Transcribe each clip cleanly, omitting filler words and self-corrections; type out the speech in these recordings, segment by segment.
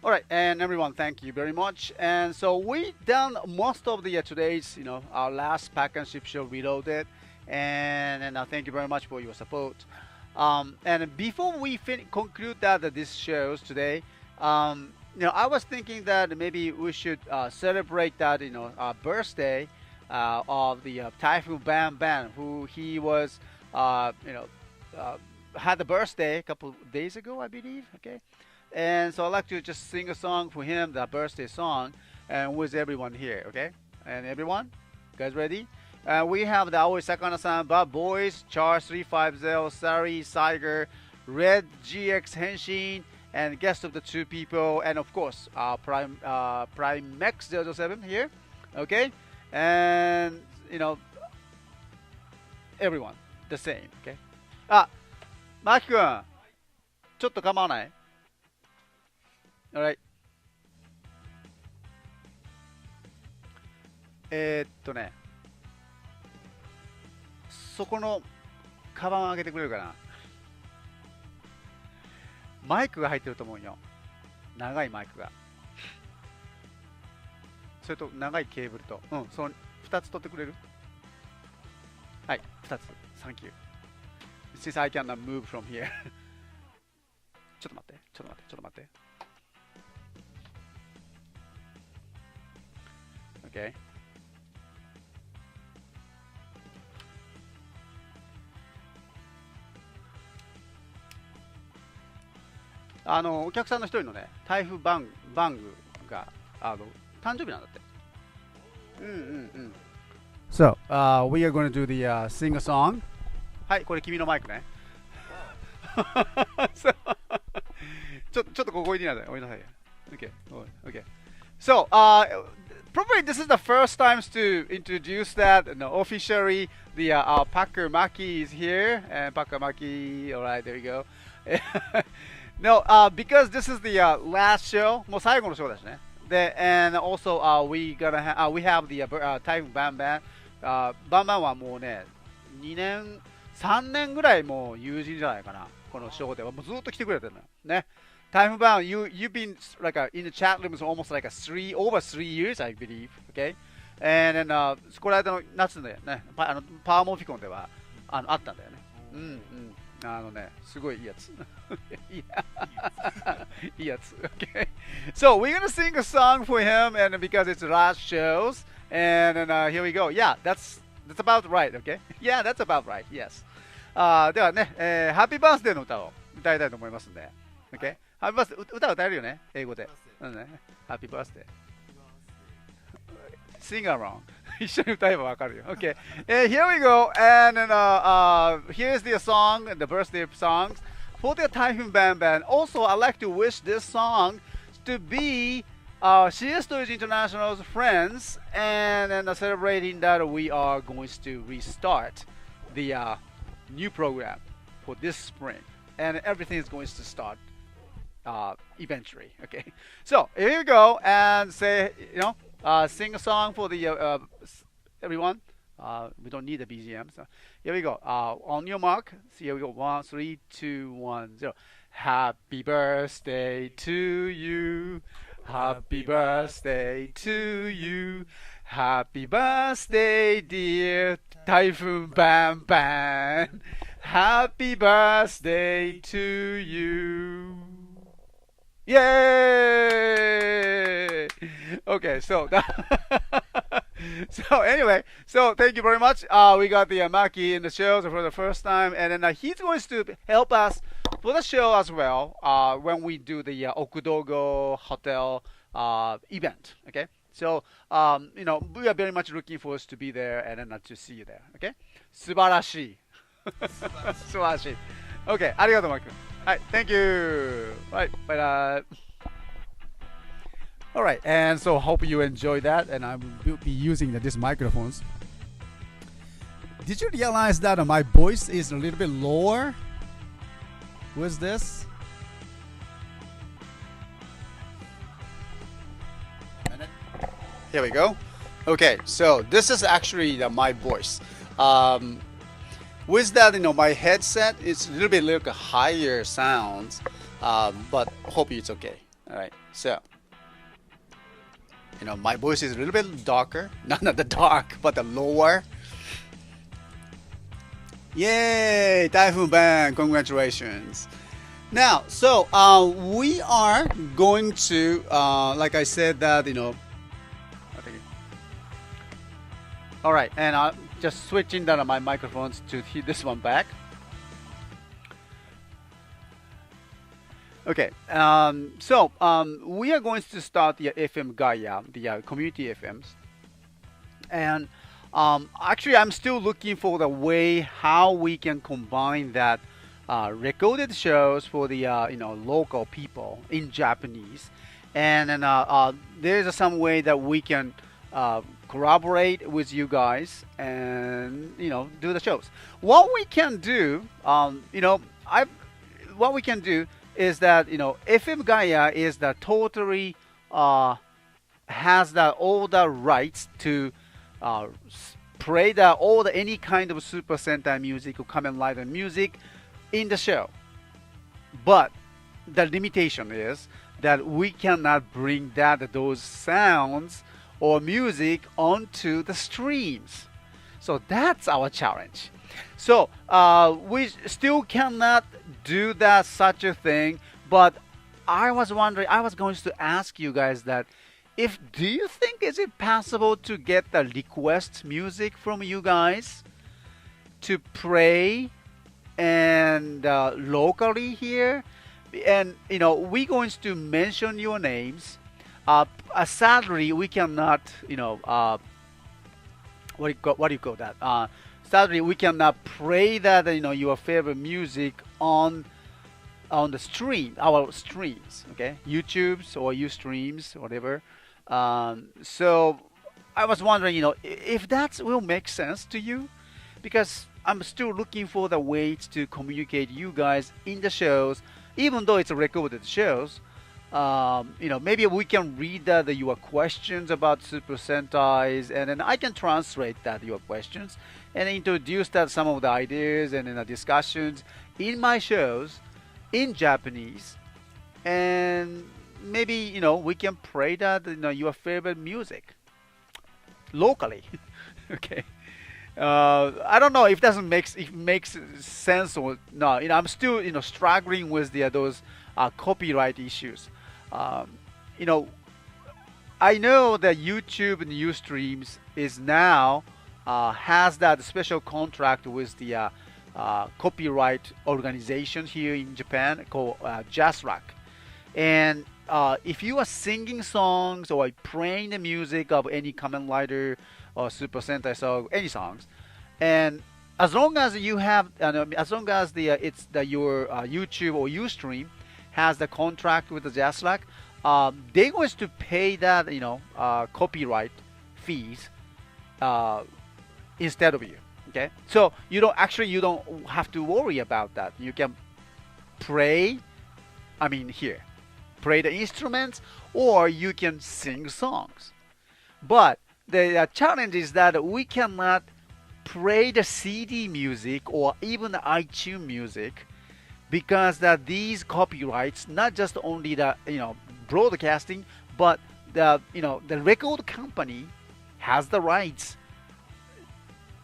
All right, and everyone, thank you very much. And so we done most of the today's, our last pack and ship show reloaded, and thank you very much for your support. And before we conclude that this shows today, I was thinking that maybe we should celebrate that, birthday of the Typhoon Bang, who he was, had the birthday a couple of days ago, I believe. Okay. And so I'd like to just sing a song for him, the birthday song, and with everyone here, okay? And everyone, guys ready? We have the Aoi Sakana-san, Bob Boys, Charles 350, Sari, Saiger, Red GX Henshin, and guest of the two people, and of course, Primex 007 here, okay? And, everyone, the same, okay? マキ君、ちょっと構わない？ Alright. そこのカバンを開けてくれるかな。マイクが入ってると思うよ。長いマイクが。それと長いケーブルと、その2つ取ってくれる？はい、2つ。Thank you. Since I cannot move from here. ちょっと待って。Okay. お客さんの一人のね、台風バングが誕生日なんだって。So, we are going to do the sing a song. はい、これ君のマイクね。ちょっとここにいなさい。おいなさい。Okay. So, probably this is the first time to introduce that officially. The Packer Maki is here, and Packer Maki. All right, there you go. No, because this is the last show. もう最後のショーだしね。で、and also we have the Typhoon Bang. バンバンはもうね、2年、3年ぐらいもう友人じゃないかな。このショーではもうずっと来てくれてるのよ。ね。Typhoon Bang, you've been like in the chat rooms almost like over 3 years, I believe. Okay, and then この間の夏でね、パワーモフィコンではあったんだよね。すごいいいやつ。いいやつ。Okay. So we're gonna sing a song for him, and because it's the last shows, and then here we go. Yeah, that's about right. Okay. Yeah, that's about right. Yes. ではね、ハッピーバースデーの歌を歌いたいと思いますんで。Okay. ハッピーバースデー歌歌えるよね、英語で。ハッピーバースデー。Sing along. 一緒に歌えばわかるよ。Okay. Here we go. And then, here's the song, the birthday songs for the Typhoon Bang. Also, I'd like to wish this song to be CSTOYS International's friends, and then celebrating that we are going to restart the new program for this spring, and everything is going to start eventually. Okay. So here you go, and say, sing a song for the everyone. We don't need the BGM. So here we go. On your mark. So here we go. 1, 3, 2, 1, 0. Happy birthday to you. Happy birthday to you. Happy birthday, dear Typhoon Bang. Happy birthday to you. Yay! Okay, so so anyway, so thank you very much. We got the Maki in the show for the first time, and then he's going to help us for the show as well when we do the Okudogo Hotel event. Okay, so we are very much looking forward to be there and then to see you there. Okay, 素晴らしい。素晴らしい。Okay, ありがとうマキ君。はい、thank you. Right, bye. All right, and so hope you enjoy that, and I will be using these microphones. Did you realize that my voice is a little bit lower with this? Here we go. Okay, so this is actually my voice. With that, my headset is a little bit higher sounds, but hope it's okay. All right. So, my voice is a little bit darker. Not the dark, but the lower. Yay! Typhoon Bang, congratulations. Now, so we are going to, like I said, that I think. All right, and I'm just switching down my microphones to hit this one back. Okay, so we are going to start the FM Gaia, the community FMs, and actually I'm still looking for the way how we can combine that recorded shows for the local people in Japanese, and then there's some way that we can collaborate with you guys and do the shows. What we can do, what we can do is that FM Gaia is the totally has all the rights to play any kind of Super Sentai music or Kamen Rider music in the show. But the limitation is that we cannot bring those sounds or music onto the streams. So that's our challenge. So we still cannot do that such a thing. But I was wondering, I was going to ask you guys that do you think is it possible to get the request music from you guys to play and locally here, and we're going to mention your names. Sadly, we cannot, what do you call that? Sadly, we cannot play that your favorite music on the stream, our streams, okay, YouTube's or Ustreams, whatever. So I was wondering, if that will make sense to you, because I'm still looking for the ways to communicate you guys in the shows, even though it's recorded shows. Maybe we can read your questions about Super Sentais, and then I can translate your questions and introduce some of the ideas and the discussions in my shows in Japanese, and maybe we can play your favorite music locally. Okay. I don't know if it makes sense or not. I'm still struggling with those copyright issues. I know that YouTube and Ustreams is now has that special contract with the copyright organization here in Japan called JSRAC. And if you are singing songs or playing the music of any Kamen Rider or Super Sentai song, any songs, and as long as you have, as long as your YouTube or Ustream has the contract with the JSRAC, they're going to pay that copyright fees instead of you. Okay, so you don't have to worry about that. You can play the instruments, or you can sing songs. But the challenge is that we cannot play the CD music or even the iTunes music, because that these copyrights, not just only the broadcasting, but the record company has the rights.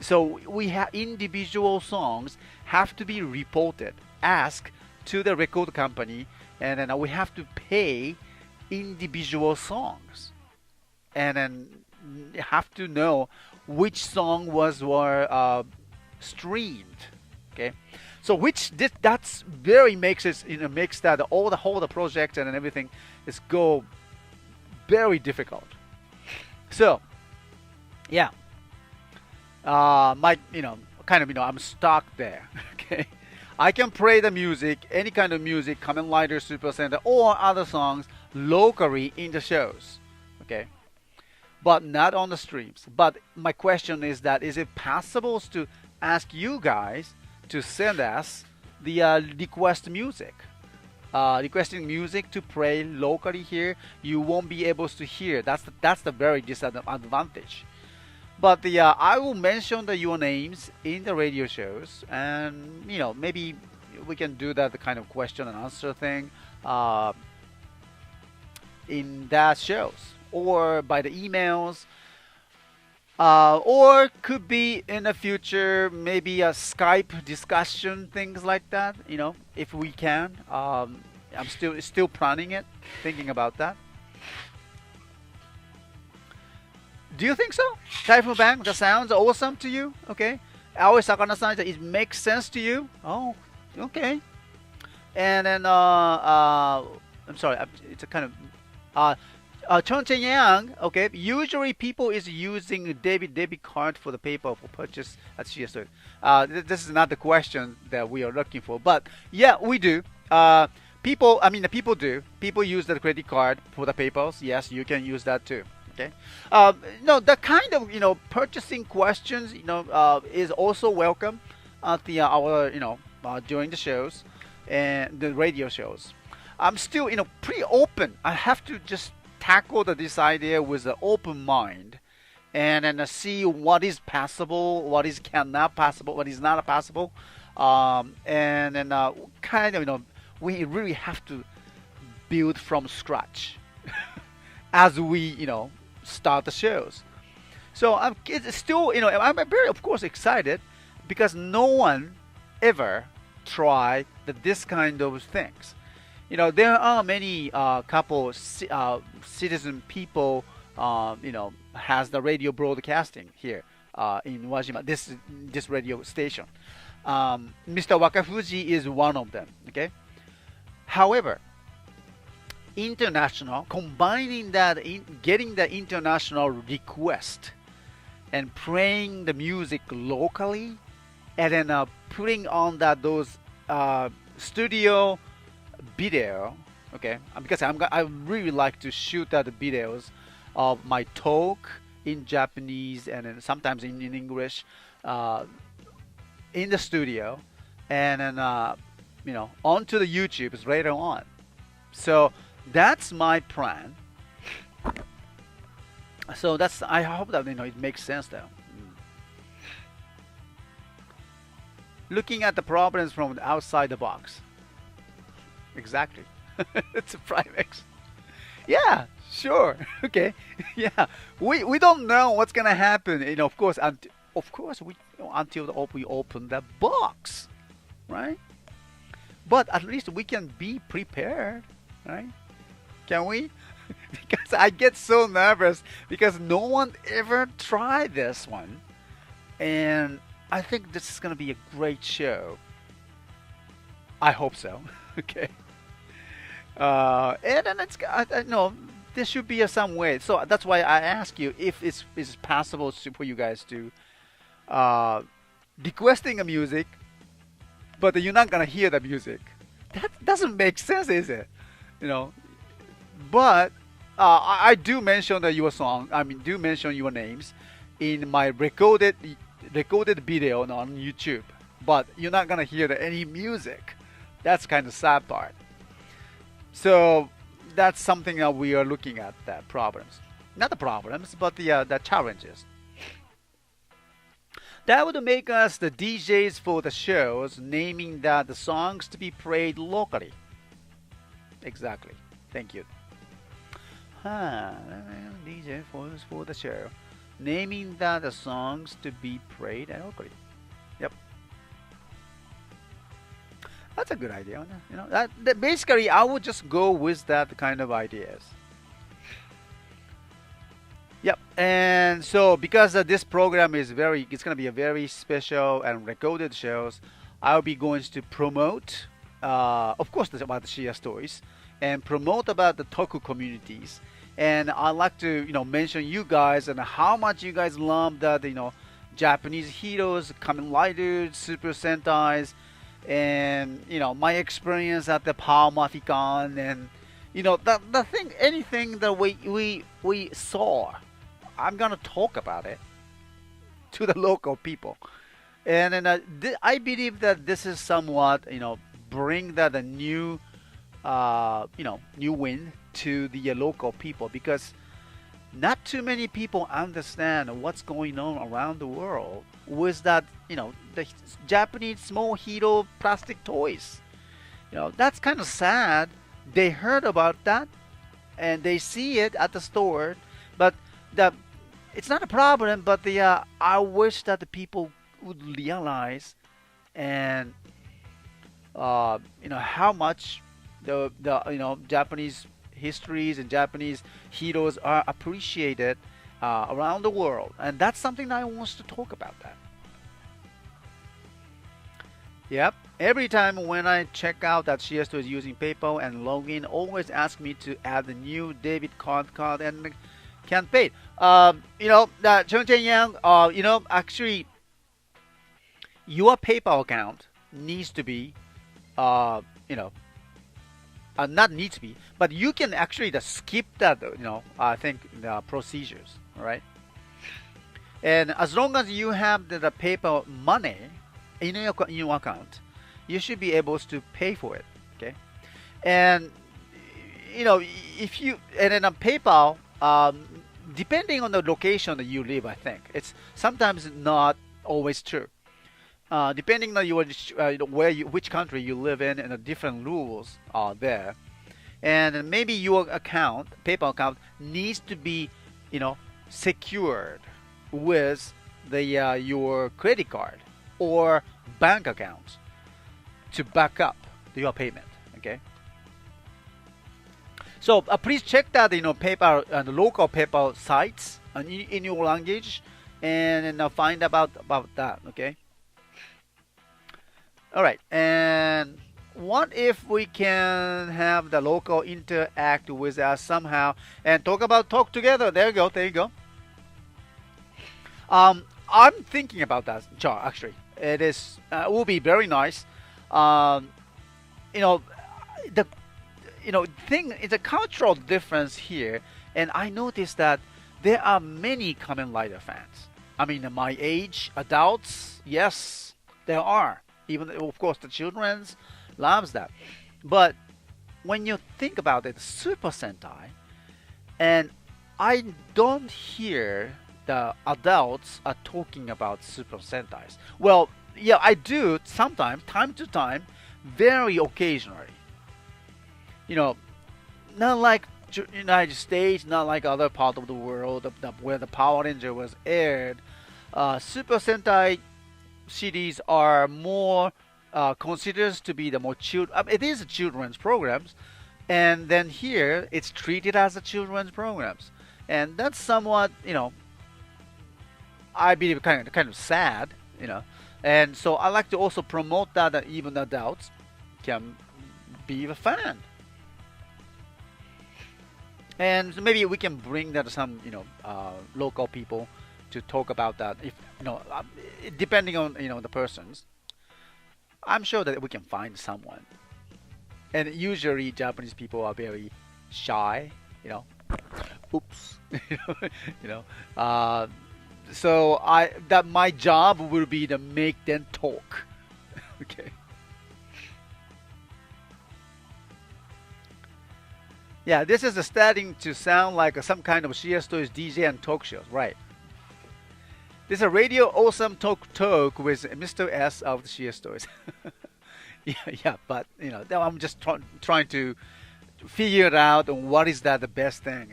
So we have individual songs have to be reported, asked to the record company, and then we have to pay individual songs, and then have to know which song were streamed. Okay, so that's very makes it makes that all the whole project and everything is go very difficult. So yeah, I'm stuck there. Okay. I can play the music, any kind of music, Kamen Rider, Super Sentai, or other songs locally in the shows, okay, but not on the streams. But my question is it possible to ask you guys to send us the requesting music to play locally here? You won't be able to hear. That's the very disadvantage. But I will mention your names in the radio shows, and maybe we can do that kind of question and answer thing. in that shows or by the emails, or could be in the future maybe a Skype discussion, things like that. If we can. I'm still planning it, thinking about that. Do you think so? Typhoon Bang, that sounds awesome to you? Okay. Aoi Sakana-san, it makes sense to you? Oh, okay. And then, I'm sorry, it's a kind of, Chon Chen Yang, okay. Usually people is using debit card for the PayPal for purchase at CSTOYS. This is not the question that we are looking for, but yeah, we do. People do. People use the credit card for the PayPals. Yes, you can use that too. Okay. No, the kind of purchasing questions is also welcome at the our during the shows and the radio shows. I'm still pretty open. I have to just tackle this idea with an open mind, and then see what is possible, what is cannot possible, what is not possible, and then kind of we really have to build from scratch as we start the shows. So it's still I'm very of course excited because no one ever tried this kind of things. There are many citizen people has the radio broadcasting here in Wajima, this radio station. Mr. Wakafuji is one of them. Okay. However, international, combining that, getting the international request and playing the music locally, and then putting on those studio video, okay? Because I really like to shoot the videos of my talk in Japanese and then sometimes in English in the studio, and then onto the YouTubes later on. So that's my plan. So I hope that it makes sense though. Looking at the problems from outside the box. Exactly. It's a Primex. Yeah, sure. Okay. Yeah. We don't know what's gonna happen. Of course, until we open the box, right? But at least we can be prepared, right? Can we? Because I get so nervous because no one ever tried this one, and I think this is gonna be a great show. I hope so. Okay. And then I know there should be some way. So that's why I ask you if it's possible for you guys to requesting a music, but you're not gonna hear the music. That doesn't make sense, is it? But I do mention your song. Do mention your names in my recorded video on YouTube. But you're not gonna hear any music. That's kind of sad part. So that's something that we are looking at. That problems, not the problems, but the challenges. That would make us the DJs for the shows, naming the songs to be played locally. Exactly. Thank you. DJ for the show, naming the songs to be played locally. Yep. That's a good idea. That basically I would just go with that kind of ideas. Yep. And so because this program is it's going to be a very special and recorded shows, I'll be going to promote, of course, about the CSTOYS and promote about the Toku communities. And I'd like to, mention you guys and how much you guys love the, Japanese heroes, Kamen Riders, Super Sentais, and my experience at the Power Mathicon, and the thing, anything that we saw, I'm gonna talk about it to the local people, and then I believe that this is somewhat bring the new new wind to the local people, because not too many people understand what's going on around the world with that, the Japanese small hero plastic toys. That's kind of sad. They heard about that, and they see it at the store, but the it's not a problem. But I wish that the people would realize and how much the Japanese histories and Japanese heroes are appreciated around the world, and that's something that I want to talk about. That. Yep. Every time when I check out that CSTOYS is using PayPal and login, always ask me to add the new debit card and can't pay. That Chung Chen Yang, actually, your PayPal account needs to be, not needs to be, but you can actually skip that, I think the procedures, all right? And as long as you have the PayPal money in your account, you should be able to pay for it, okay? And if you and then on PayPal, depending on the location that you live, I think it's sometimes not always true. Depending on which country you live in, and the different rules are there, and maybe your account, PayPal account, needs to be, secured with your credit card or bank account to back up your payment. Okay. So please check that PayPal and local PayPal sites in your language, and find about that. Okay. All right. And what if we can have the local interact with us somehow and talk together? There you go. There you go. I'm thinking about that, Char. Actually, it will be very nice. The thing is a cultural difference here, and I noticed that there are many Kamen Rider fans. I mean, my age, adults, yes, there are. Even of course the children's loves that. But when you think about it, Super Sentai, and I don't hear the adults are talking about Super Sentais. Well, yeah, I do sometimes, time to time, very occasionally. Not like United States, not like other part of the world where the Power Ranger was aired. Super Sentai series are more considered to be the more it is a children's programs, and then here it's treated as a children's programs, and that's somewhat, I believe kind of sad, and so I like to also promote that even adults can be a fan. And maybe we can bring that some local people to talk about that. If depending on the persons, I'm sure that we can find someone. And usually Japanese people are very shy. Oops. So my job will be to make them talk. Okay. Yeah, this is starting to sound like some kind of CSTOYS DJ and talk shows, right? This is a radio awesome talk with Mr.S of the CSTOYS. yeah, but I'm just trying to figure it out on what is the best thing,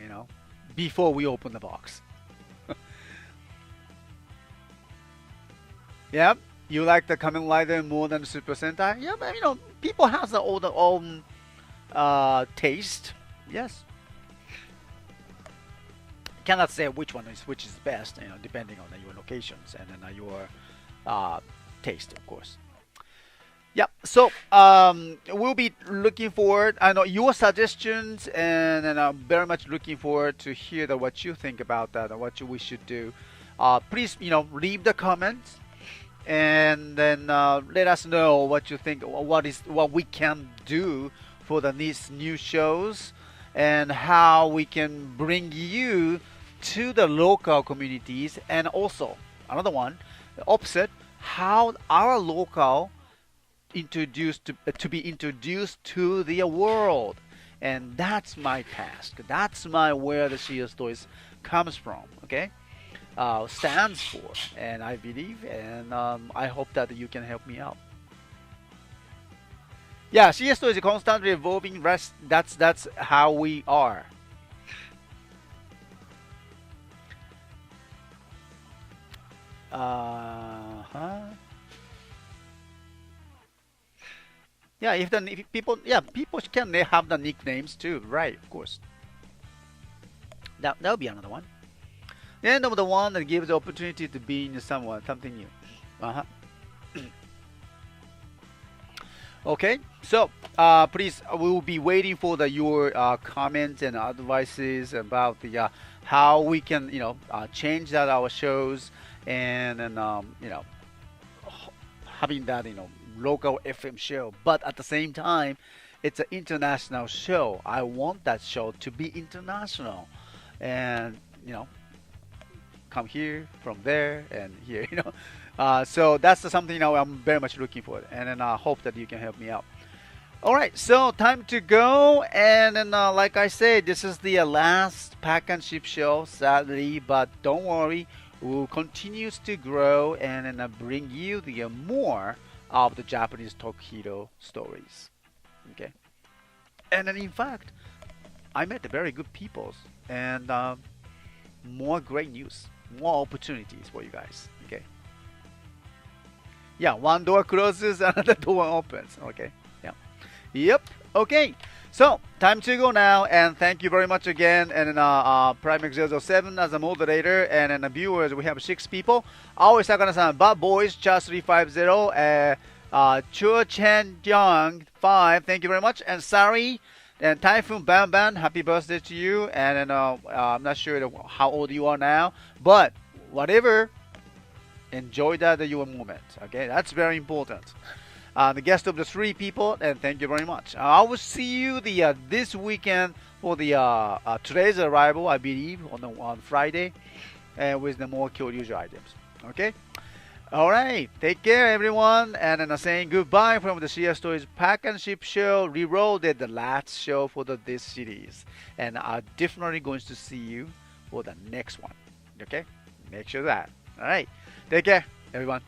before we open the box. Yeah, you like the Kamen Rider more than Super Sentai? Yeah, but people have their own taste. Yes. Cannot say which is best, depending on your locations and then your taste, of course. Yeah. So we'll be looking forward. I know your suggestions, and I'm very much looking forward to hear what you think about that and what we should do. Please, leave the comments, and then let us know what you think. What we can do for these new shows, and how we can bring you to the local communities, and also another one, the opposite, how our local to be introduced to the world. And that's my task. That's where the CSTOYS comes from. Okay, stands for, and I believe, and I hope that you can help me out. Yeah, CSTOYS is constantly evolving. That's how we are. Huh. Yeah, if people, yeah, people can they have the nicknames too, right? Of course. That'll be another one. Then the one that gives the opportunity to be in someone, something new. Uh-huh. Okay, so please, we will be waiting for your comments and advices about the how we can, change that our shows and having that local FM show, but at the same time, it's an international show. I want that show to be international, and you know come here from there and here. So that's something I'm very much looking for, and then I hope that you can help me out. All right, so time to go, and then like I said, this is the last pack and ship show, sadly, but don't worry, we'll continue to grow and then bring you the more of the Japanese Tokido stories. Okay, and then in fact, I met very good people and more great news, more opportunities for you guys. Okay. Yeah, one door closes, another door opens. Okay. Yeah. Yep. Okay. So, time to go now, and thank you very much again. And Primex007 as a moderator, and then the viewers, we have 6 people. Aoi Sakana-san, Bad Boys, Cha350, Chua Chen Young, 5, thank you very much. And Sari, and Typhoon Bang Bang, happy birthday to you. And then, I'm not sure how old you are now, but whatever, enjoy that your moment. Okay, that's very important. The guest of the 3 people, and thank you very much. I will see you this weekend for the today's arrival, I believe, on Friday, with the more Kyoryuja items. Okay. All right. Take care, everyone, and then saying goodbye from the CSTOYS Pack and Ship Show. Reloaded the last show for this series, and I'm definitely going to see you for the next one. Okay. Make sure that. All right. Take care, everyone.